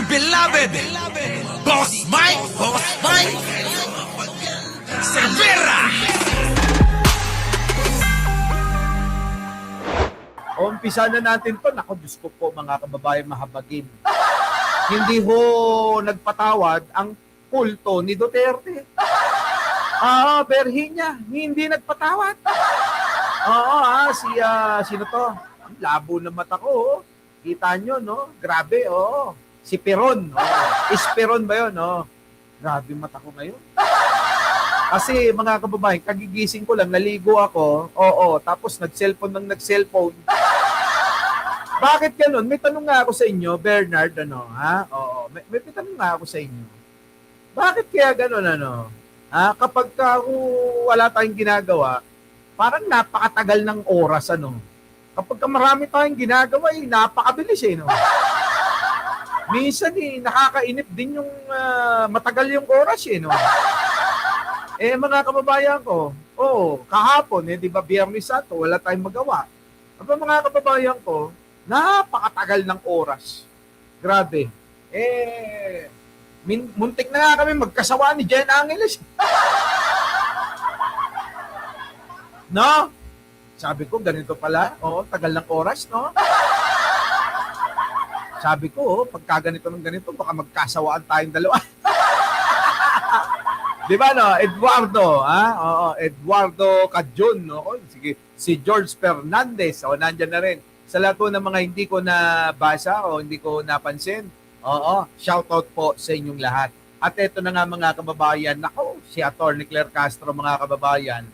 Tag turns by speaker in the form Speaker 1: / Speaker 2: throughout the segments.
Speaker 1: beloved Boss Mike Cervera.
Speaker 2: Umpisa na natin to. Naku, Diyos ko po mga kababayan mahabagin. Hindi ho nagpatawad ang kulto ni Duterte. Berhin niya, hindi nagpatawad. Sino to? Ang labo na mata ko. Oh. Kita nyo, no? Grabe, oh. Si Peron. Isperon ba yun? Grabe mata ko ngayon. Kasi mga kababayan, kagigising ko lang, naligo ako. Tapos nag-cellphone. Bakit ganun? May tanong nga ako sa inyo, Bernard, may tanong nga ako sa inyo. Bakit kaya ganun, kapag wala tayong ginagawa, parang napakatagal ng oras, Kapag marami tayong ginagawa, napakabilis, no? Minsan, nakakainip din yung matagal yung oras, no? Mga kababayan ko, kahapon, di ba, Biyernes Santo, wala tayong magawa. Mga kababayan ko, napakatagal ng oras. Grabe. Muntik na nga kami magkasawa ni Jen Angeles. No? Sabi ko, ganito pala. Tagal ng oras, no? Sabi ko, pagka ganito ng ganito, baka magkasawaan tayong dalawa. Di ba, no? Eduardo, Eduardo Cadjon, no? Sige, si George Fernandez, nandyan na rin. Sa lahat po ng mga hindi ko nabasa o hindi ko napansin, shoutout po sa inyong lahat. At ito na nga mga kababayan, si Atty. Claire Castro mga kababayan,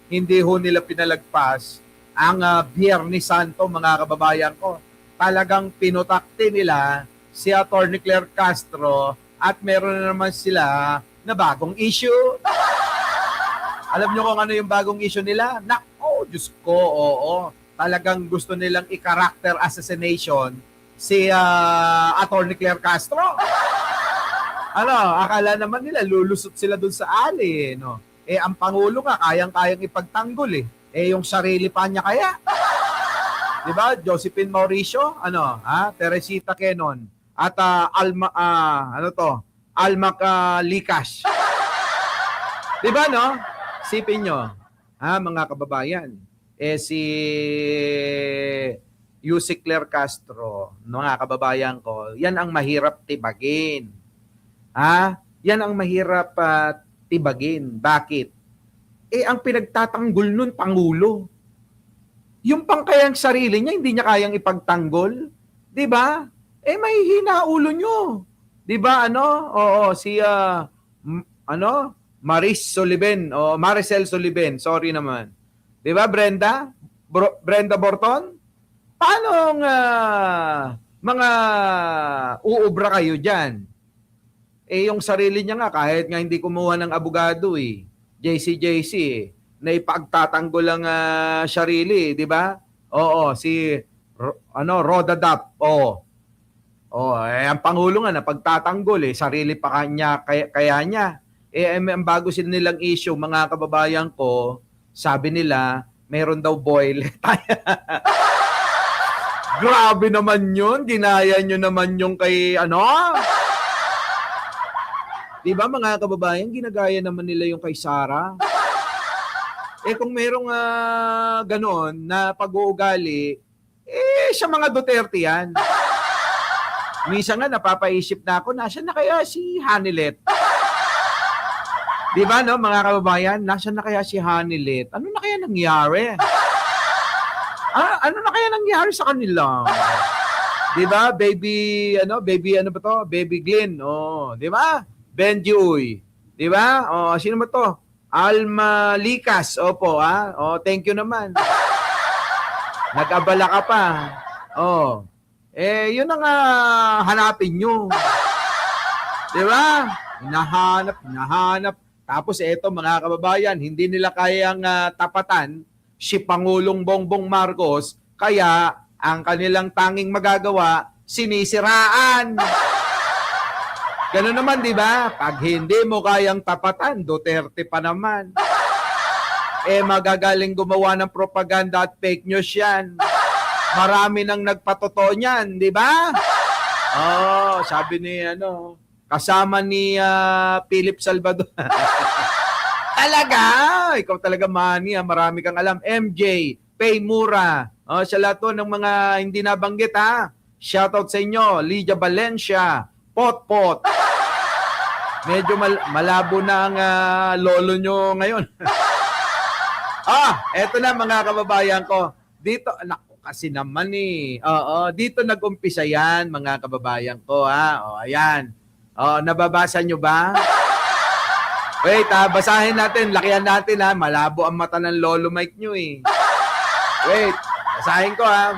Speaker 2: hindi ho nila pinalagpas ang Biyernes Santo mga kababayan ko. Talagang pinutakti nila si Atty. Claire Castro at meron na naman sila na bagong issue. Alam nyo kung ano yung bagong issue nila? Diyos ko, talagang gusto nilang i-character assassination si Atty. Claire Castro. Akala naman nila lulusot sila dun sa ali, no? Ang Pangulo nga, kayang-kayang ipagtanggol, yung sarili pa niya kaya. Diba? Josephine Mauricio, Teresita Quenon, at Almac Likas. Diba, no? Sipin nyo, mga kababayan, si Yusek Claire Castro, mga kababayan ko, yan ang mahirap tibagin. Yan ang mahirap tibagin. Bakit? Ang pinagtatanggol nun, Pangulo. Yung pangkayang sarili niya, hindi niya kayang ipagtanggol. Di ba? Mahihina ulo nyo. Di ba, si, Maricel Soliben, sorry naman. Di ba, Brenda? Brenda Borton? Paano mga uubra kayo dyan? Yung sarili niya nga, kahit nga hindi kumuha ng abogado, JC, na ipagtatanggol ang sarili, di ba? Si Roda Dap, ang Pangulo nga na pagtatanggol, sarili pa kanya, kaya niya. Ang bago sila nilang issue, mga kababayan ko, sabi nila, meron daw boil. Grabe naman yun, ginaya nyo naman yung kay, Di ba mga kababayan, ginagaya naman nila yung kay Sara. Kung merong ganon na pag-uugali, sa mga Duterte yan. Minsan nga napapaisip na ako, nasaan na kaya si Hanilet? Di ba, no, mga kababayan, nasaan na kaya si Hanilet? Ano na kaya nangyari? Ano na kaya nangyari sa kanila? Di ba, baby ba to? Baby Glenn, di ba? Benji Uy. Di ba? Sino ba to? Alma Likas. Opo, thank you naman. Nag-abala ka pa. Yun ang hanapin nyo. Di ba? Hinahanap. Tapos eto mga kababayan, hindi nila kayang tapatan si Pangulong Bongbong Marcos, kaya ang kanilang tanging magagawa, sinisiraan. Gano'n naman, di ba? Pag hindi mo kayang tapatan, Duterte pa naman. Magagaling gumawa ng propaganda at fake news yan. Marami nang nagpatotoo niyan, di ba? sabi ni kasama ni Philip Salvador. Talaga! Ikaw talaga, Manny. Marami kang alam. MJ, Paymura. Sa lahat to ng mga hindi nabanggit, ha? Shoutout sa inyo. Lydia Valencia. Potpot. Medyo malabo na ang lolo nyo ngayon. Eto na mga kababayan ko. Dito, naku, kasi naman dito nag-umpisa yan, mga kababayan ko, ha? Ayan. Nababasa nyo ba? Wait, basahin natin. Lakihan natin, ha? Malabo ang mata ng lolo Mike nyo, eh. Wait, basahin ko, ha?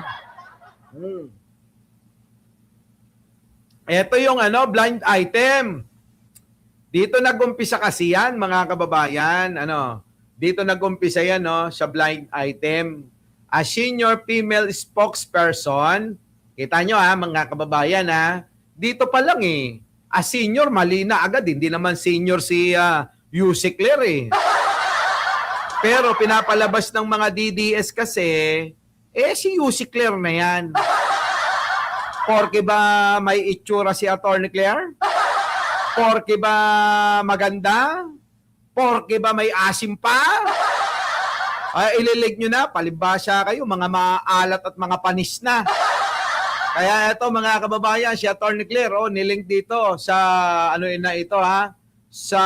Speaker 2: Ito yung blind item. Dito nag-umpisa kasi yan, mga kababayan. Dito nag-umpisa yan, sa blind item. A senior female spokesperson. Kita nyo, mga kababayan, dito pa lang, a senior, mali na agad. Hindi naman senior si Yusek Ler, Pero pinapalabas ng mga DDS kasi, si Yusek Ler na yan. Porke ba may itsura si Atty. Claire? Porke ba maganda? Porke ba may asim pa? Ililig nyo na, palibasa kayo, mga maalat at mga panis na. Kaya ito, mga kababayan, si Atty. Claire, nilink dito sa sa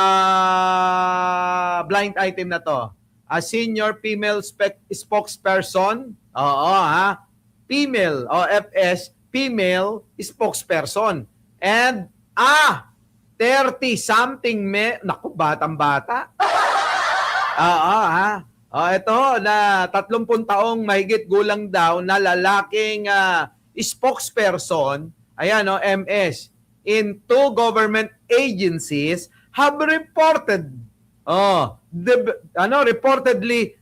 Speaker 2: blind item na to. A senior female spokesperson, female, FS, female spokesperson. And, 30-something naku, batang-bata. Ito, na 30 taong mahigit gulang daw na lalaking spokesperson, ayan, MS, in 2 government agencies have reportedly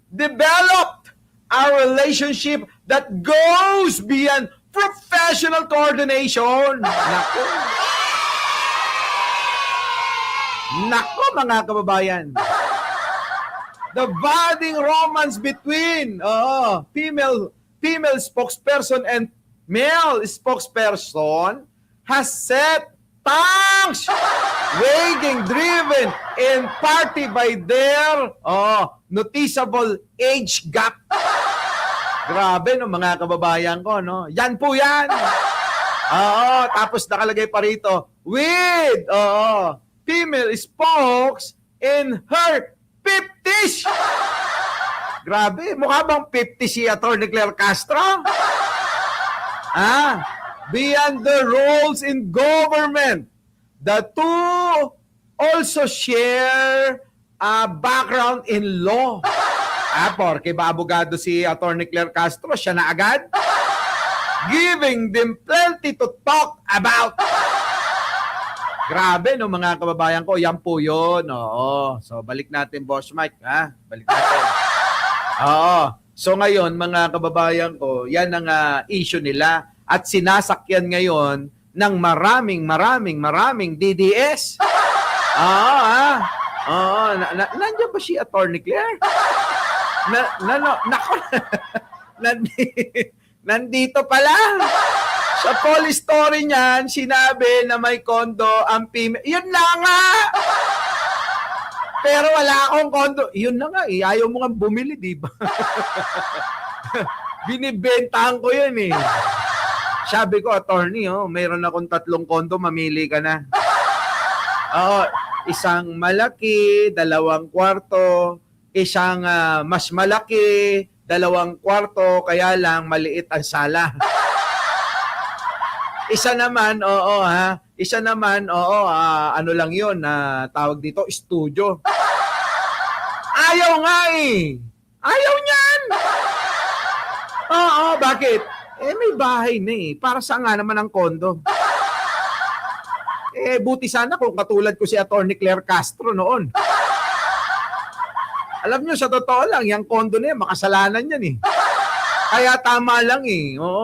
Speaker 2: developed a relationship that goes beyond professional coordination. Nako, mga kababayan. The budding romance between female spokesperson and male spokesperson has set tongues wagging, driven in party by their noticeable age gap. Grabe, mga kababayan ko, Yan po yan. Tapos nakalagay pa rito, with, female spokes in her 50s. Grabe, mukha bang 50 si Atty. Claire Castro? Beyond the roles in government, the two also share a background in law. Porque ba abogado si Atty. Claire Castro, siya na agad? Giving them plenty to talk about. Grabe, mga kababayan ko, yan po yun. So, balik natin, Boss Mike, Balik natin. So, ngayon, mga kababayan ko, yan ang issue nila at sinasakyan ngayon ng maraming DDS. Nandiyan ba si Atty. Claire? Nandito pala. Sa police story niyan, sinabi na may kondo ang female. Yun na nga! Pero wala akong kondo. Yun na nga, ayaw mo nga bumili, di ba? Binibentahan ko yun, Sabi ko, attorney, mayroon akong 3 kondo, mamili ka na. Isang malaki, 2 kwarto, isang mas malaki, 2 kwarto, kaya lang maliit ang sala. Isa naman, ano lang yun, tawag dito, studio. Ayaw nga Ayaw niyan! Bakit? May bahay na Para saan nga naman ang kondo? Buti sana kung katulad ko si Atty. Claire Castro noon. Alam nyo, sa totoo lang, yung kondo na yan, makasalanan yan Kaya tama lang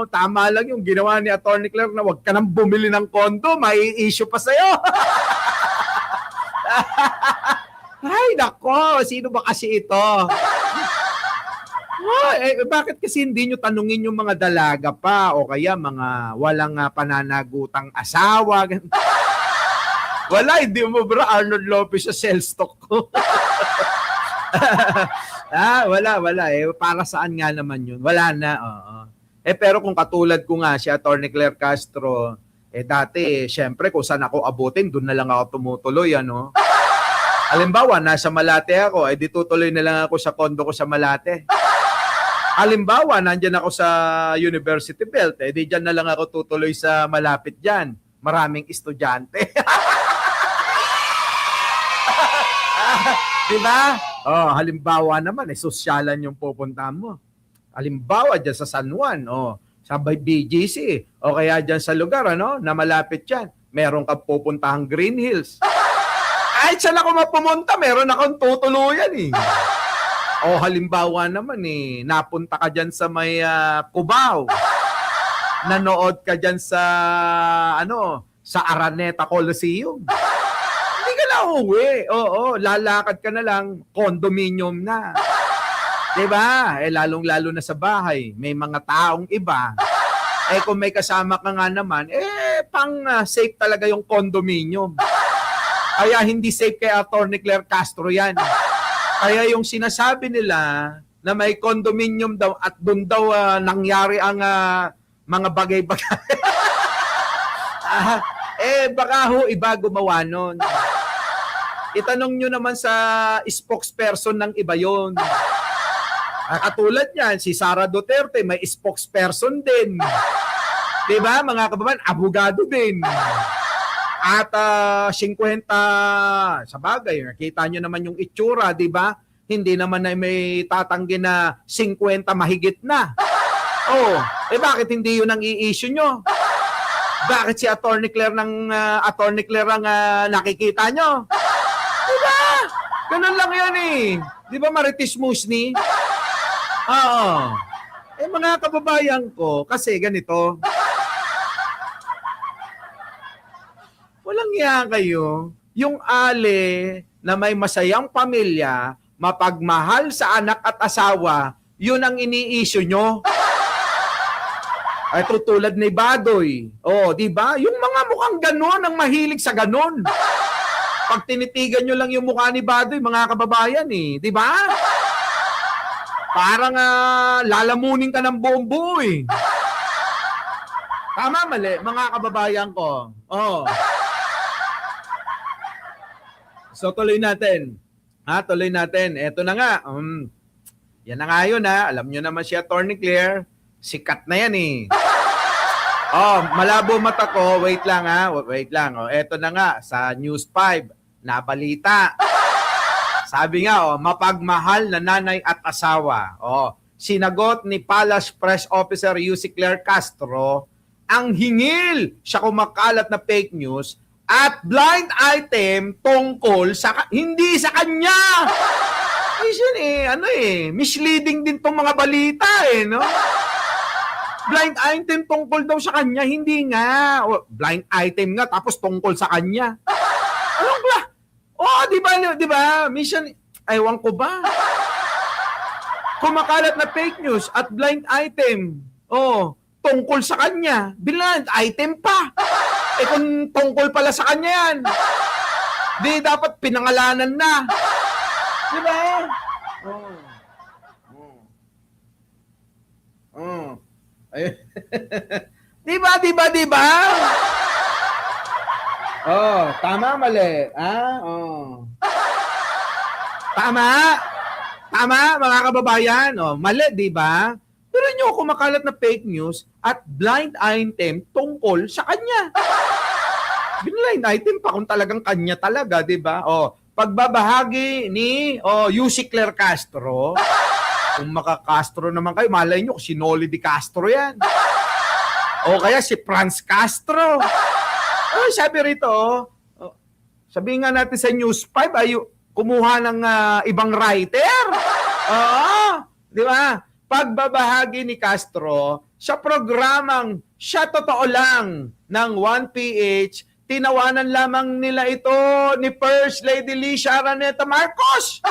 Speaker 2: tama lang yung ginawa ni Atty. Claire na wag ka nang bumili ng kondo, may issue pa sa'yo. Ay, nako, sino ba kasi ito? Oh, bakit kasi hindi nyo tanungin yung mga dalaga pa o kaya mga walang pananagutang asawa? Wala, hindi mo bro, Arnold Lopez sa sell stock ko. Wala. Para saan nga naman yun? Wala na, oo. Pero kung katulad ko nga, si Atty. Claire Castro, dati, syempre, kung saan ako abutin, doon na lang ako tumutuloy, ano? Halimbawa, nasa Malate ako, di tutuloy na lang ako sa kondo ko sa Malate. Halimbawa, nandyan ako sa University Belt, di dyan na lang ako tutuloy sa malapit dyan. Maraming estudyante. Diba? Halimbawa naman, sosyalan yung pupuntahan mo. Halimbawa, dyan sa San Juan, sa BGC, o kaya dyan sa lugar, na malapit dyan, meron kang pupuntahang Green Hills. Kahit saan ako mapumunta, meron akong tutuluyan eh. O halimbawa naman napunta ka dyan sa may Cubao. Nanood ka dyan sa, sa Araneta Coliseum. Hindi ka na uwi. Oo, lalakad ka na lang, condominium na. Diba? Lalong-lalo na sa bahay, may mga taong iba. Kung may kasama ka nga naman, pang safe talaga yung condominium. Kaya hindi safe kay Atty. Claire Castro yan. Kaya yung sinasabi nila na may condominium daw at doon daw nangyari ang mga bagay-bagay. Baka iba gumawa nun. Itanong nyo naman sa spokesperson ng iba yon. Katulad yan, si Sara Duterte, may spokesperson din. Diba, mga kababayan, abogado din. At 50, sa bagay, nakita nyo naman yung itsura, diba? Hindi naman na may tatanggi na 50 mahigit na. Bakit hindi yun ang i-issue nyo? Bakit si Atty. Claire Atty. Claire ang nakikita nyo? Diba? Ganun lang yan eh. Diba Marites Musni? Oo. Mga kababayan ko, kasi ganito, walang iya kayo, yung ale na may masayang pamilya, mapagmahal sa anak at asawa, yun ang ini-issue nyo. Ay tutulad ni Badoy. Di ba? Yung mga mukhang ganon ang mahilig sa ganon. Pag tinitigan nyo lang yung mukha ni Badoy, mga kababayan di ba? Parang lalamunin ka ng buong buo eh. Tama, mali, mga kababayan ko. So tuloy natin. Tuloy natin. Ito na nga. Yan na nga yun Alam nyo naman si Atty. Claire. Sikat na yan eh. Malabo mata ko. Wait lang Wait lang. Ito na nga sa News 5 na balita. Sabi nga mapagmahal na nanay at asawa. Sinagot ni Palace Press Officer Yussi Claire Castro ang hingil sa kumakalat na fake news at blind item tungkol sa hindi sa kanya. Misleading din tong mga balita no? Blind item tungkol daw sa kanya, hindi nga. Blind item nga tapos tungkol sa kanya. Anong ba? Di ba? Mission, ewan ko ba? Kumakalat na fake news at blind item. Tungkol sa kanya. Blind item pa. Kung tungkol pala sa kanya yan, di dapat pinangalanan na. Di ba? Di ba? Tama, mali. Tama, mga kababayan. Mali, di ba? Pero nyo kumakalat na fake news at blind item tungkol sa kanya. Blind item pa kung talagang kanya talaga, di ba? Pagbabahagi ni Yussi Claire Castro. Kung maka-Castro naman kayo, malay nyo, si Noli Di Castro yan. O kaya si Franz Castro. Sabi rito, sabihin nga natin sa News 5, kumuha ng ibang writer. Di ba? Pagbabahagi ni Castro sa programang Siya Totoo Lang ng 1PH, tinawanan lamang nila ito ni First Lady Licia Araneta Marcos.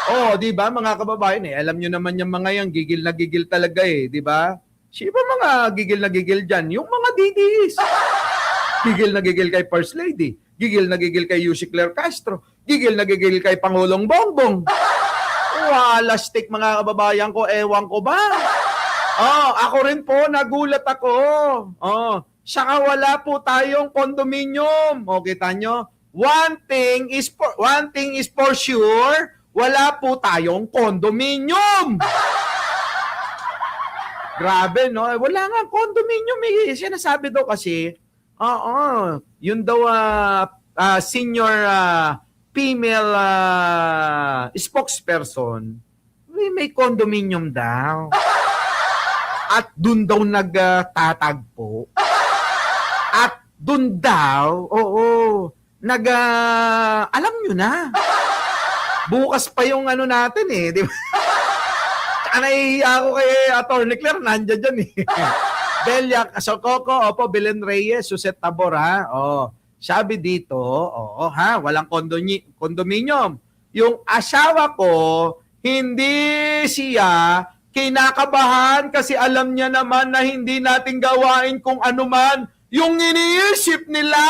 Speaker 2: Oh, di ba mga kababayan alam nyo naman yung mga yan, gigil na gigil talaga di ba? Sino ba mga gigil na gigil dyan? Yung mga DDS. Gigil na gigil kay First Lady. Gigil na gigil kay Yussi Claire Castro. Gigil na gigil kay Pangulong Bongbong. Wala stick mga kababayan ko, ewan ko ba? Ako rin po, nagulat ako. Saka wala po tayong condominium. Kita nyo? One thing is for sure, wala po tayong condominium. Grabe, no? Wala nga condominium. Sinasabi daw kasi, yun daw senior female spokesperson, may condominium daw. At dun daw nagtatagpo. At dun daw, alam nyo na. Bukas pa yung ano natin di ba? Tsaka nahihiya ako kay Atty. Claire, nandiyan dyan Belia Coco, Belen Reyes, Suset Tabor sabi dito, walang condominium. Yung asawa ko, hindi siya kinakabahan kasi alam niya naman na hindi natin gawain kung ano man yung iniisip nila.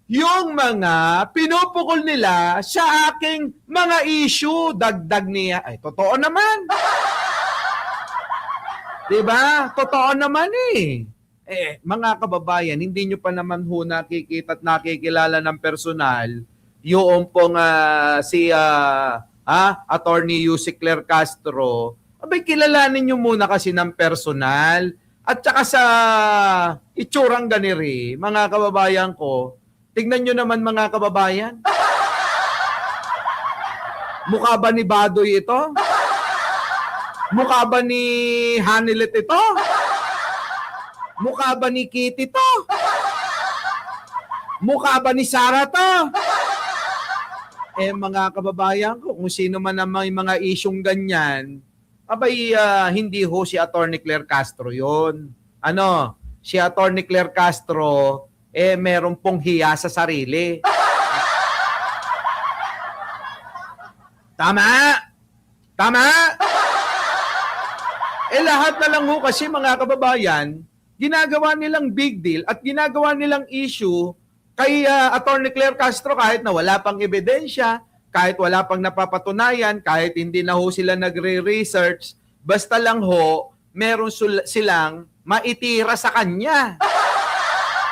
Speaker 2: Yung mga pinupukol nila sa aking mga issue, dagdag niya. Ay, totoo naman. Diba? Totoo naman mga kababayan, hindi nyo pa naman nakikita at nakikilala ng personal yung pong si Attorney Yussi Claire Castro. Abay, kilalanin nyo muna kasi ng personal. At saka sa itsurang ganiri, mga kababayan ko, tignan nyo naman mga kababayan. Mukha ba ni Badoy ito? Mukha ba ni Hanilet ito? Mukha ba ni Kitty to? Mukha ba ni Sarah to? Mga kababayan ko, kung sino man ang mga isyong ganyan, abay, hindi ho si Atty. Claire Castro yon. Si Atty. Claire Castro, meron pong hiya sa sarili. Tama? Tama? Lahat na lang ho kasi mga kababayan, ginagawa nilang big deal at ginagawa nilang issue kay Atty. Claire Castro kahit na wala pang ebidensya, kahit wala pang napapatunayan, kahit hindi na ho sila nagre-research, basta lang ho, meron silang maitira sa kanya.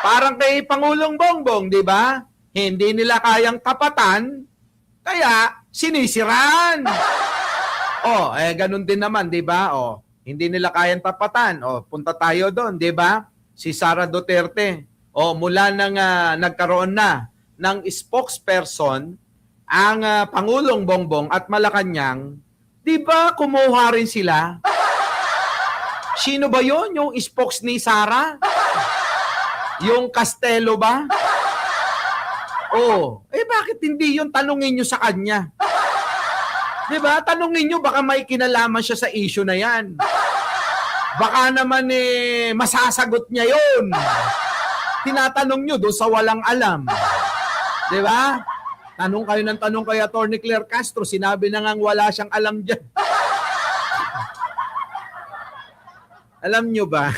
Speaker 2: Parang kay Pangulong Bongbong, di ba? Hindi nila kayang tapatan, kaya sinisiraan. Ganun din naman, di ba? Hindi nila kayang tapatan. Punta tayo doon, di ba? Si Sara Duterte. Mula nang nagkaroon na ng spokesperson ang Pangulong Bongbong at Malacanang, di ba kumuha rin sila? Sino ba yon? Yung spokes ni Sara? Yung Castelo ba? Bakit hindi yun tanungin nyo sa kanya? Di ba? Tanungin nyo, baka may kinalaman siya sa issue na yan. Baka naman masasagot niya yun. Tinatanong nyo doon sa walang alam. Di ba? Tanong kayo ng tanong kay Atty. Claire Castro, sinabi na ngang wala siyang alam dyan. Alam nyo ba?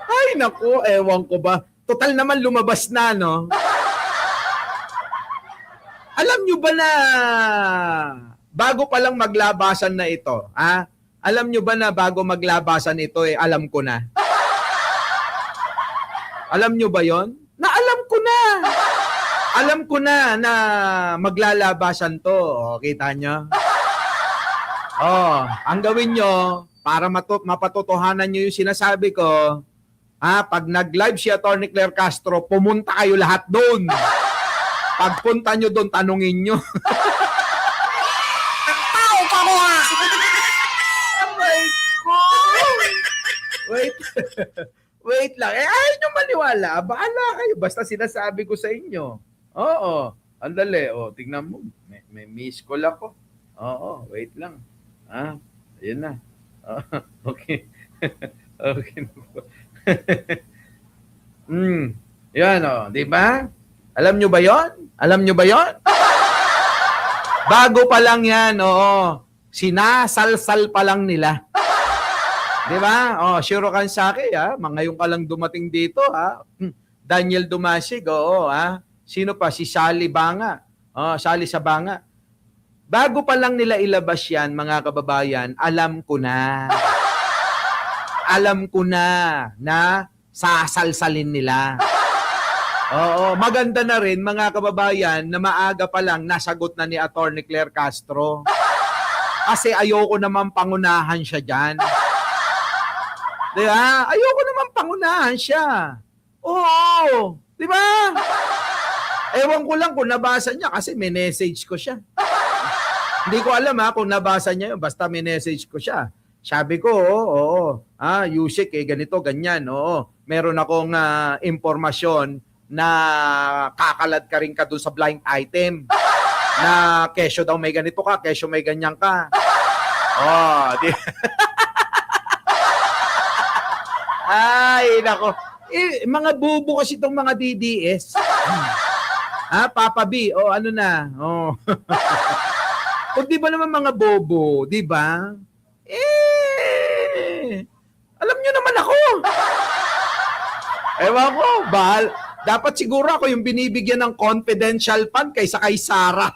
Speaker 2: Ay, naku, ewan ko ba. Total naman lumabas na, no? Alam nyo ba na bago pa lang maglabasan na ito, alam nyo ba na bago maglabasan ito, alam ko na? Alam nyo ba yon? Na alam ko na. Alam ko na maglalabasan to. Kita nyo? Ang gawin nyo, para mapatotohanan nyo yung sinasabi ko, pag nag-live si Atty. Claire Castro, pumunta kayo lahat doon. Pagpunta nyo doon, tanungin nyo.
Speaker 3: Tao ka niya!
Speaker 2: Oh my God! Wait lang. Ayaw nyo maniwala. Bahala kayo. Basta sinasabi ko sa inyo. Andali. Tingnan mo. May miss call ako. Wait lang. Ayun na. Okay. Okay na po. Yan, di ba? Alam nyo ba yon? Alam nyo ba yon? Bago pa lang yan, oo. Sinasalsal pa lang nila. Di ba? Oh, Shiro Kansaki, ha? Ngayon ka lang dumating dito, ha? Daniel Dumasig, oo, ha? Sino pa? Si Sally Banga. Oh, Sally Sabanga. Bago pa lang nila ilabas yan, mga kababayan, alam ko na. Alam ko na sasalsalin nila. Oo, maganda na rin, mga kababayan, na maaga pa lang nasagot na ni Atty. Claire Castro. Kasi ayoko naman pangunahan siya dyan. Diba? Ayoko naman pangunahan siya. Oo, di ba? Ewan ko lang kung nabasa niya kasi may message ko siya. Hindi ko alam kung nabasa niya yun, basta may message ko siya. Sabi ko, oo, Yusik, ganito, ganyan, oo. Meron akong impormasyon na kakalad ka rin ka doon sa blind item. Na kesyo daw may ganito ka, kesyo may ganyan ka. Oh, di. Ay, nako. Mga bubo kasi itong mga DDS. Papa B, ano na? Oh. O di ba naman mga bobo, di ba? Alam nyo naman ako. Ewan ko, dapat siguro ako yung binibigyan ng confidential fund kaysa kay Sarah.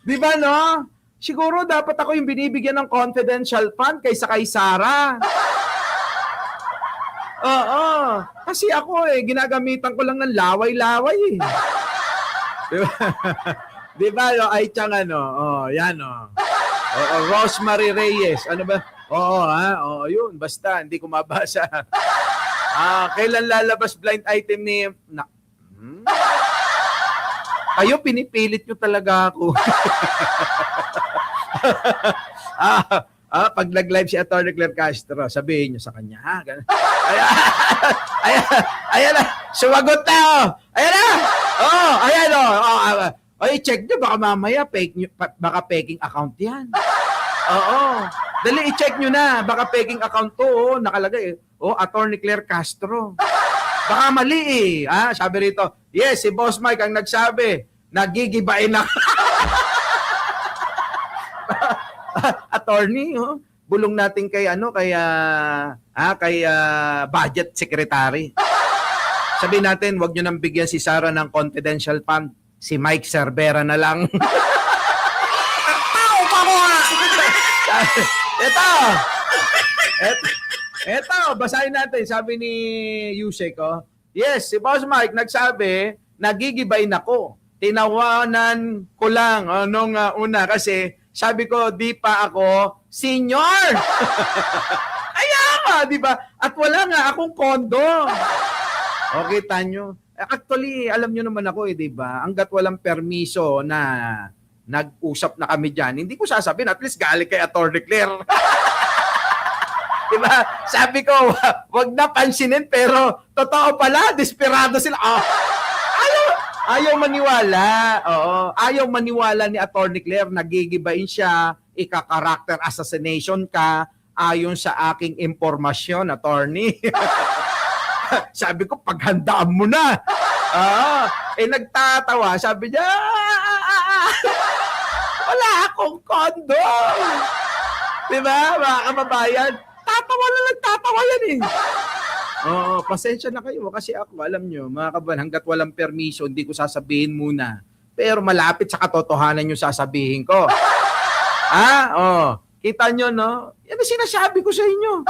Speaker 2: Di ba, no? Siguro dapat ako yung binibigyan ng confidential fund kaysa kay Sarah. Oo. Kasi ako ginagamitan ko lang ng laway-laway eh. Diba? Diba? Ay, tiyang yan Rosemary Reyes. Ano ba? Oo, yun. Basta, hindi ko mabasa. Kailan lalabas blind item ni... Kayo, pinipilit nyo talaga ako. Pag nag-live si Atty. Claire Castro, sabihin nyo sa kanya, ayan na, sumagot na, ayan na, ayan check nyo, baka mamaya baka peking account yan. Oo, dali, i-check nyo na, baka peking account to, nakalagay, Atty. Claire Castro. Baka mali sabi rito, yes, si Boss Mike ang nagsabi, nagigibain na. Attorney, bulong natin kay budget secretary. Sabihin natin, wag nyo nang bigyan si Sarah ng confidential fund. Si Mike Cervera na lang. Ito, basahin natin. Sabi ni Yusek, yes, si Boss Mike nagsabi, nagigibain ako. Tinawanan ko lang nung una kasi sabi ko, di pa ako senior. Kaya nga, di ba? At wala nga akong kondo. Okay, tanyo. Actually, alam nyo naman ako di ba? Hanggat walang permiso na nag-usap na kami dyan, hindi ko sasabihin, at least galing kay Atty. Claire. Di ba? Sabi ko, wag na pansinin, pero totoo pala, desperado sila. Ayaw maniwala. Oo. Ayaw maniwala ni Atty. Claire, nagigibain siya, ika-character assassination ka, ayon sa aking impormasyon, attorney. Sabi ko, paghandaan mo na. Nagtatawa. Sabi niya, wala akong kondo. Diba, mga kababayan? Nagtatawa yan eh. Oo, pasensya na kayo kasi ako, alam nyo, mga kababayan, hanggat walang permiso, hindi ko sasabihin muna. Pero malapit sa katotohanan yung sasabihin ko. Kita nyo, no? Yan ang sinasabi ko sa inyo.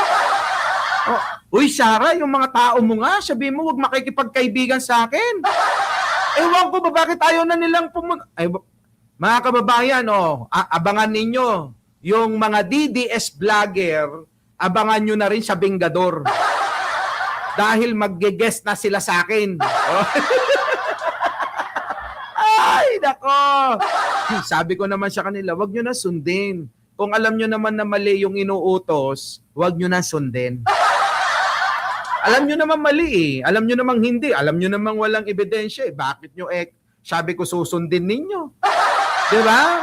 Speaker 2: Uy, Sarah, yung mga tao mo nga, sabihin mo, huwag makikipagkaibigan sa akin. Ewan ko ba, bakit ayaw na nilang mga kababayan, abangan ninyo, yung mga DDS vlogger, abangan nyo na rin sa Bingador. Dahil mag-guest na sila sa akin. Ay, nako. Sabi ko naman sa kanila, wag nyo na sundin. Kung alam nyo naman na mali yung inuutos, wag nyo na sundin. Alam nyo naman mali eh. Alam nyo naman hindi. Alam nyo naman walang ebidensya eh. Bakit nyo sabi ko susundin ninyo? Diba?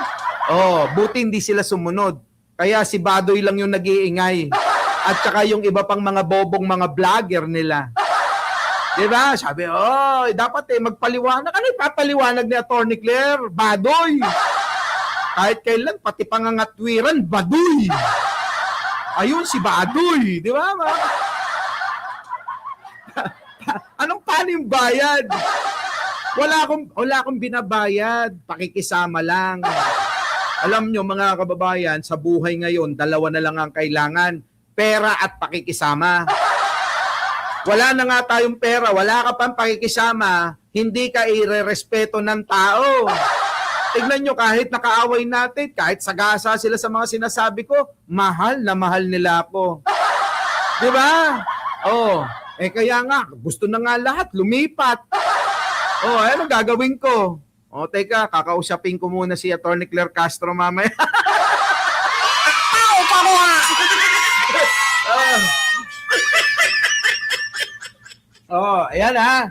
Speaker 2: Buti hindi sila sumunod. Kaya si Badoy lang yung nag-iingay. At saka yung iba pang mga bobong mga vlogger nila. Diba? Sabi, dapat magpaliwanag. Ano ipapaliwanag ni Atty. Claire? Badoy. Kahit kailan, pati pangangatwiran, baduy. Ayun, si Badoy. Di ba? Anong paano yung bayad? Wala akong binabayad. Pakikisama lang. Alam nyo mga kababayan, sa buhay ngayon, dalawa na lang ang kailangan. Pera at pakikisama. Wala na nga tayong pera, wala ka pang pakikisama, hindi ka irerespeto ng tao. Tignan nyo, kahit nakaaway natin, kahit sagasa sila sa mga sinasabi ko, mahal na mahal nila ako. Di ba? Kaya nga, gusto na nga lahat, lumipat. Ano gagawin ko? Teka, kakausapin ko muna si Atty. Claire Castro mamaya. Tao pa ko ha! Ayan ha.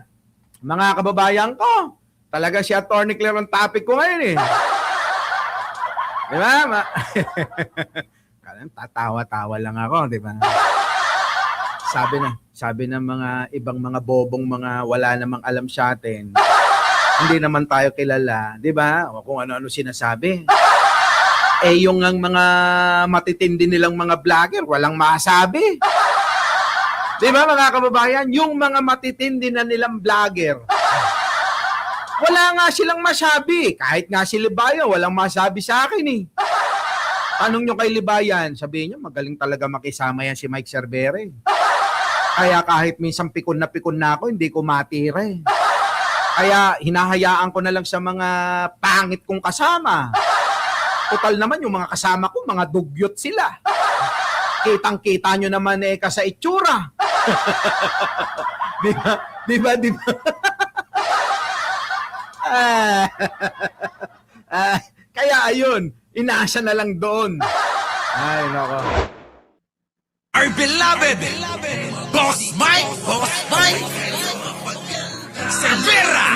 Speaker 2: Mga kababayan ko, talaga si Atty. Claire ang topic ko ngayon eh. Di ba? Tatawa-tawa lang ako, di ba? Sabi ng mga ibang mga bobong mga wala namang alam sa atin, hindi naman tayo kilala, di ba? O kung ano-ano sinasabi. Yung ang mga matitindi nilang mga vlogger, walang masabi. Di ba mga kababayan? Yung mga matitindi na nilang vlogger, wala nga silang masabi. Kahit nga si Libayan, walang masabi sa akin eh. Tanong nyo kay Libayan, sabihin nyo, magaling talaga makisama yan si Mike Cervera. Kaya kahit minsan pikon na ako, hindi ko matira eh. Kaya hinahayaan ko na lang sa mga pangit kong kasama. Total naman yung mga kasama ko, mga dugyot sila. Kitang-kita nyo naman ka sa itsura. Di ba? Kaya ayun, inaasa na lang doon. Ay, nako.
Speaker 1: Our beloved Boss Mike Cervera.